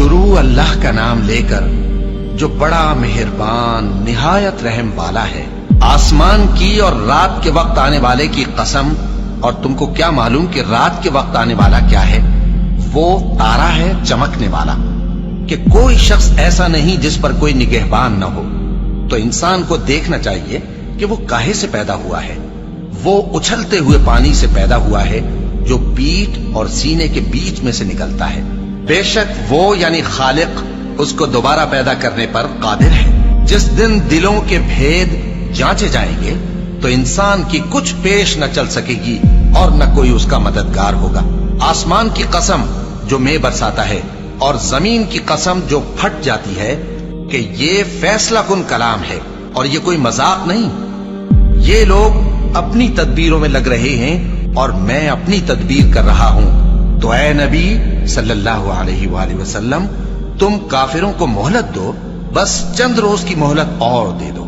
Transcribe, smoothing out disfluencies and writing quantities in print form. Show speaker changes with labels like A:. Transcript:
A: शुरू अल्लाह का नाम लेकर जो बड़ा मेहरबान निहायत रहम वाला है। आसमान की और रात के वक्त आने वाले की कसम, और तुमको क्या मालूम कि रात के वक्त आने वाला क्या है? वो तारा है चमकने वाला, कि कोई शख्स ऐसा नहीं जिस पर कोई निगहबान न हो। तो इंसान को देखना चाहिए कि वो काहे से पैदा हुआ है। वो उछलते हुए पानी से पैदा हुआ है जो पीठ और सीने के बीच में से निकलता है। बेशक वो यानी खालिक उसको दोबारा पैदा करने पर कादिर है। जिस दिन दिलों के भेद जांचे जाएंगे तो इंसान की कुछ पेश न चल सकेगी और न कोई उसका मददगार होगा। आसमान की कसम जो मेघ बरसाता है और जमीन की कसम जो फट जाती है कि ये फैसला कुन कलाम है और ये कोई मजाक नहीं। ये लोग अपनी तदबीरों में लग रहे हैं और मैं अपनी तदबीर कर रहा हूं। तो ऐ नबी सल्लल्लाहु अलैहि वसल्लम, तुम काफिरों को मोहलत दो, बस चंद रोज की मोहलत और दे दो।